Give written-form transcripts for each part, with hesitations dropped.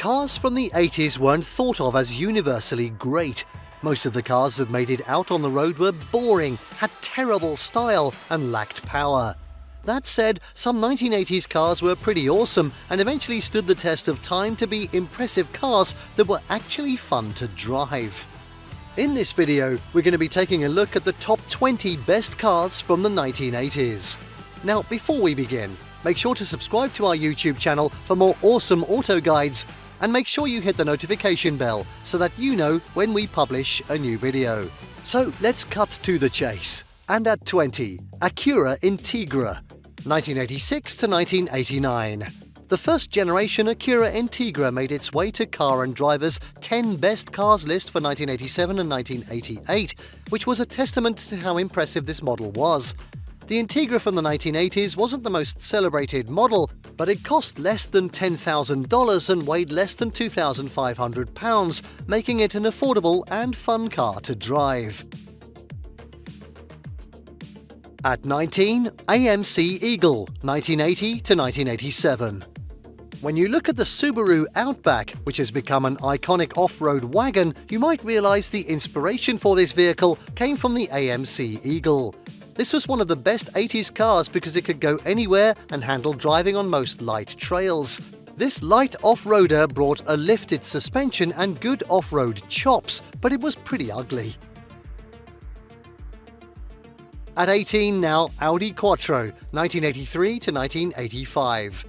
Cars from the 80s weren't thought of as universally great. Most of the cars that made it out on the road were boring, had terrible style, and lacked power. That said, some 1980s cars were pretty awesome and eventually stood the test of time to be impressive cars that were actually fun to drive. In this video, we're going to be taking a look at the top 20 best cars from the 1980s. Now, before we begin, make sure to subscribe to our YouTube channel for more awesome auto guides, and make sure you hit the notification bell so that you know when we publish a new video. So let's cut to the chase. And at 20, Acura Integra, 1986 to 1989. The first generation Acura Integra made its way to Car and Driver's 10 Best Cars list for 1987 and 1988, which was a testament to how impressive this model was. The Integra from the 1980s wasn't the most celebrated model, but it cost less than $10,000 and weighed less than 2,500 pounds, making it an affordable and fun car to drive. At 19, AMC Eagle, 1980 to 1987. When you look at the Subaru Outback, which has become an iconic off-road wagon, you might realize the inspiration for this vehicle came from the AMC Eagle. This was one of the best 80s cars because it could go anywhere and handle driving on most light trails. This light off-roader brought a lifted suspension and good off-road chops, but it was pretty ugly. At 18 now, Audi Quattro, 1983 to 1985.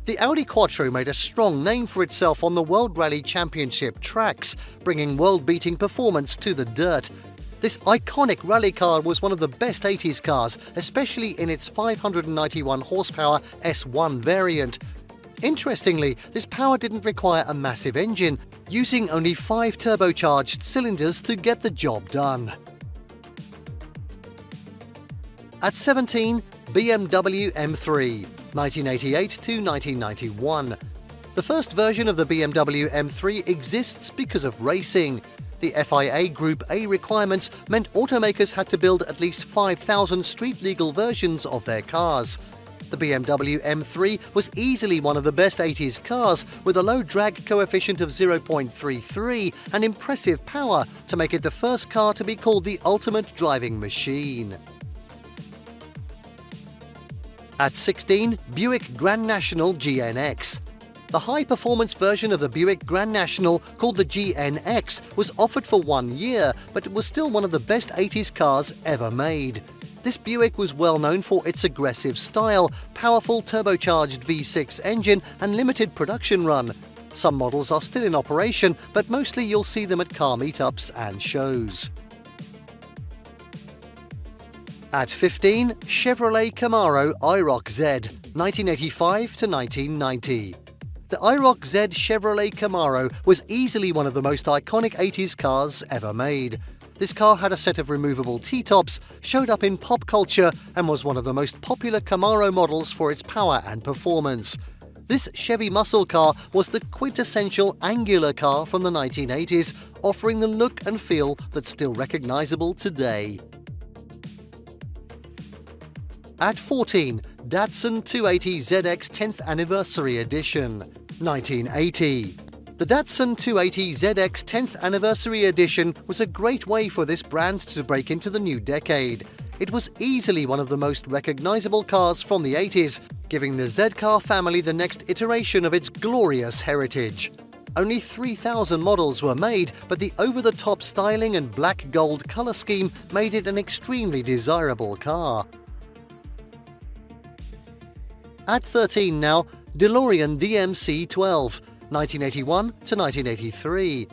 The Audi Quattro made a strong name for itself on the World Rally Championship tracks, bringing world-beating performance to the dirt. This iconic rally car was one of the best 80s cars, especially in its 591 horsepower S1 variant. Interestingly, this power didn't require a massive engine, using only 5 turbocharged cylinders to get the job done. At 17, BMW M3, 1988 to 1991. The first version of the BMW M3 exists because of racing. The FIA Group A requirements meant automakers had to build at least 5,000 street-legal versions of their cars. The BMW M3 was easily one of the best 80s cars, with a low drag coefficient of 0.33 and impressive power to make it the first car to be called the ultimate driving machine. At 16, Buick Grand National GNX. The high-performance version of the Buick Grand National, called the GNX, was offered for 1 year, but it was still one of the best 80s cars ever made. This Buick was well known for its aggressive style, powerful turbocharged V6 engine, and limited production run. Some models are still in operation, but mostly you'll see them at car meetups and shows. At 15, Chevrolet Camaro IROC-Z, 1985 to 1990. The IROC-Z Chevrolet Camaro was easily one of the most iconic 80s cars ever made. This car had a set of removable T-tops, showed up in pop culture, and was one of the most popular Camaro models for its power and performance. This Chevy muscle car was the quintessential angular car from the 1980s, offering the look and feel that's still recognizable today. At 14, Datsun 280ZX 10th Anniversary Edition, 1980. The Datsun 280ZX 10th Anniversary Edition was a great way for this brand to break into the new decade. It was easily one of the most recognizable cars from the 80s, giving the Z car family the next iteration of its glorious heritage. Only 3,000 models were made, but the over-the-top styling and black-gold color scheme made it an extremely desirable car. At 13 now, DeLorean DMC-12, 1981 to 1983.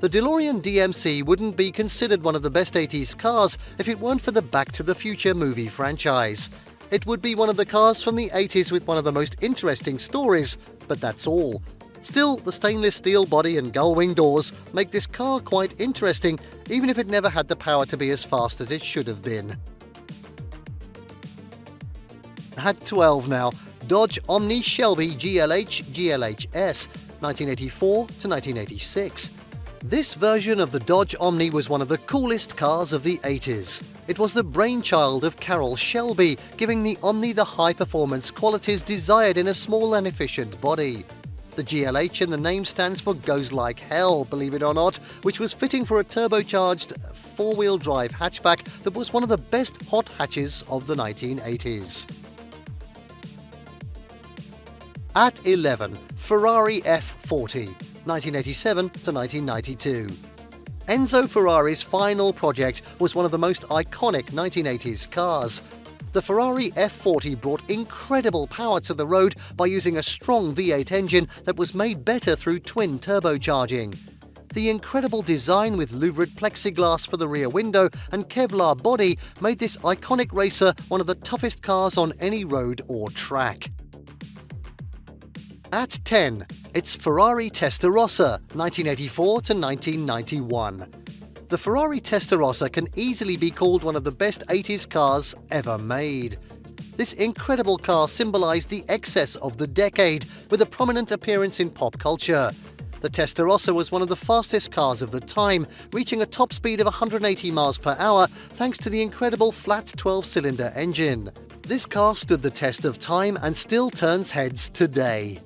The DeLorean DMC wouldn't be considered one of the best 80s cars if it weren't for the Back to the Future movie franchise. It would be one of the cars from the 80s with one of the most interesting stories, but that's all. Still, the stainless steel body and gull-wing doors make this car quite interesting, even if it never had the power to be as fast as it should have been. At 12 now, Dodge Omni Shelby GLHS, 1984 to 1986. This version of the Dodge Omni was one of the coolest cars of the 80s. It was the brainchild of Carroll Shelby, giving the Omni the high-performance qualities desired in a small and efficient body. The GLH in the name stands for Goes Like Hell, believe it or not, which was fitting for a turbocharged four-wheel drive hatchback that was one of the best hot hatches of the 1980s. At 11, Ferrari F40, 1987 to 1992. Enzo Ferrari's final project was one of the most iconic 1980s cars. The Ferrari F40 brought incredible power to the road by using a strong V8 engine that was made better through twin turbocharging. The incredible design with louvered plexiglass for the rear window and Kevlar body made this iconic racer one of the toughest cars on any road or track. At 10, it's Ferrari Testarossa, 1984 to 1991. The Ferrari Testarossa can easily be called one of the best 80s cars ever made. This incredible car symbolized the excess of the decade, with a prominent appearance in pop culture. The Testarossa was one of the fastest cars of the time, reaching a top speed of 180 miles per hour thanks to the incredible flat 12-cylinder engine. This car stood the test of time and still turns heads today.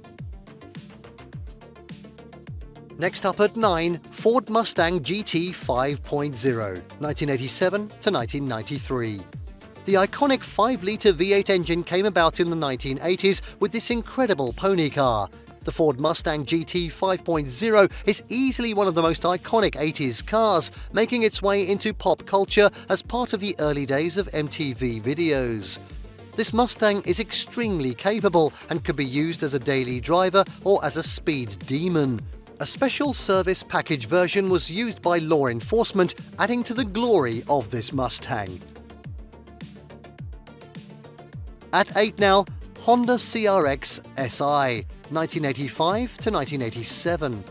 Next up at 9, Ford Mustang GT 5.0, 1987 to 1993. The iconic 5-litre V8 engine came about in the 1980s with this incredible pony car. The Ford Mustang GT 5.0 is easily one of the most iconic 80s cars, making its way into pop culture as part of the early days of MTV videos. This Mustang is extremely capable and could be used as a daily driver or as a speed demon. A special service package version was used by law enforcement, adding to the glory of this Mustang. At 8 now, Honda CRX Si, 1985 to 1987.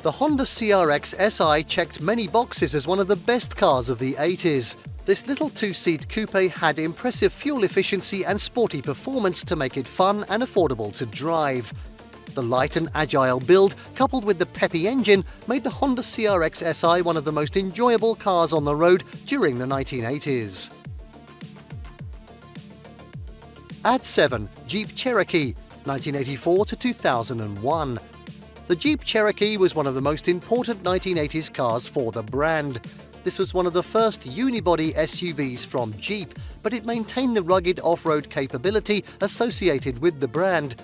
The Honda CRX Si checked many boxes as one of the best cars of the 80s. This little two-seat coupe had impressive fuel efficiency and sporty performance to make it fun and affordable to drive. The light and agile build, coupled with the peppy engine, made the Honda CRX Si one of the most enjoyable cars on the road during the 1980s. At 7, Jeep Cherokee, 1984 to 2001. The Jeep Cherokee was one of the most important 1980s cars for the brand. This was one of the first unibody SUVs from Jeep, but it maintained the rugged off-road capability associated with the brand.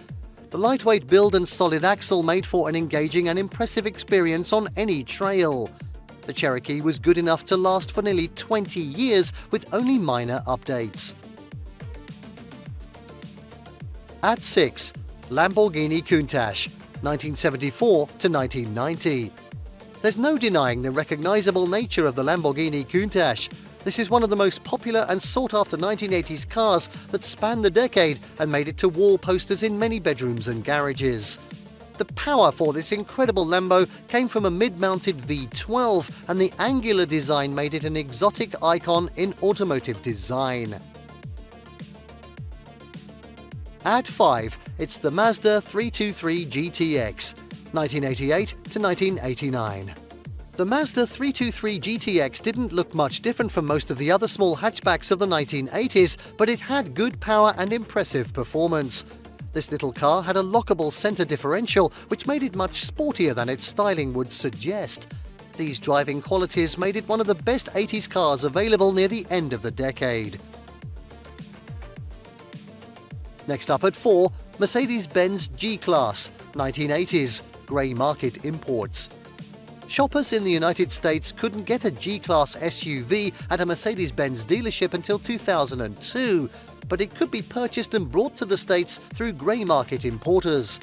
The lightweight build and solid axle made for an engaging and impressive experience on any trail. The Cherokee was good enough to last for nearly 20 years with only minor updates. At 6, Lamborghini Countach, 1974 to 1990. There's no denying the recognizable nature of the Lamborghini Countach. This is one of the most popular and sought-after 1980s cars that spanned the decade and made it to wall posters in many bedrooms and garages. The power for this incredible Lambo came from a mid-mounted V12, and the angular design made it an exotic icon in automotive design. At 5, it's the Mazda 323 GTX, 1988 to 1989. The Mazda 323 GTX didn't look much different from most of the other small hatchbacks of the 1980s, but it had good power and impressive performance. This little car had a lockable center differential, which made it much sportier than its styling would suggest. These driving qualities made it one of the best 80s cars available near the end of the decade. Next up at 4, Mercedes-Benz G-Class, 1980s, grey market imports. Shoppers in the United States couldn't get a G-Class SUV at a Mercedes-Benz dealership until 2002, but it could be purchased and brought to the States through grey market importers.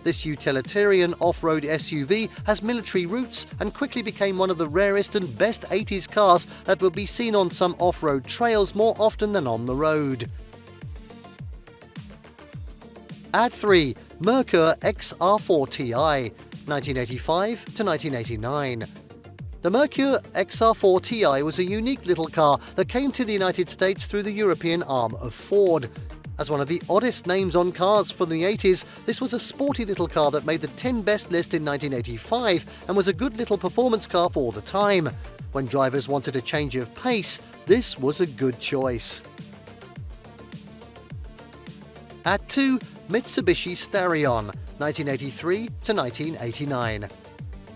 This utilitarian off-road SUV has military roots and quickly became one of the rarest and best 80s cars that would be seen on some off-road trails more often than on the road. At 3, Merkur XR4Ti, 1985 to 1989. The Merkur XR4Ti was a unique little car that came to the United States through the European arm of Ford. As one of the oddest names on cars from the 80s, this was a sporty little car that made the 10 best list in 1985 and was a good little performance car for the time. When drivers wanted a change of pace, this was a good choice. At 2, Mitsubishi Starion, 1983 to 1989.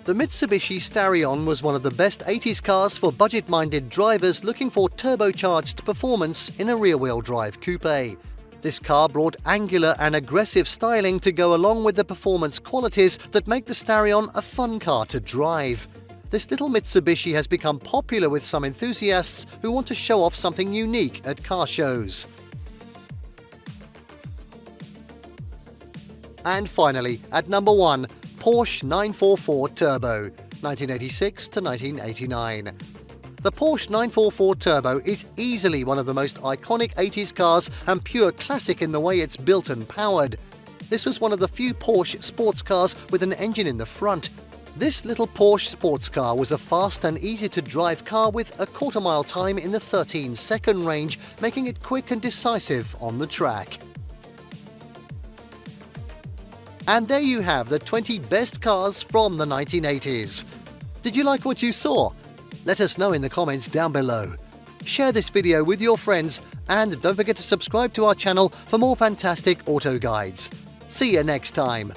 The Mitsubishi Starion was one of the best 80s cars for budget-minded drivers looking for turbocharged performance in a rear-wheel drive coupe. This car brought angular and aggressive styling to go along with the performance qualities that make the Starion a fun car to drive. This little Mitsubishi has become popular with some enthusiasts who want to show off something unique at car shows. And finally, at number 1, Porsche 944 Turbo, 1986 to 1989. The Porsche 944 Turbo is easily one of the most iconic 80s cars and pure classic in the way it's built and powered. This was one of the few Porsche sports cars with an engine in the front. This little Porsche sports car was a fast and easy-to-drive car with a quarter-mile time in the 13-second range, making it quick and decisive on the track. And there you have the 20 best cars from the 1980s. Did you like what you saw? Let us know in the comments down below. Share this video with your friends and don't forget to subscribe to our channel for more fantastic auto guides. See you next time.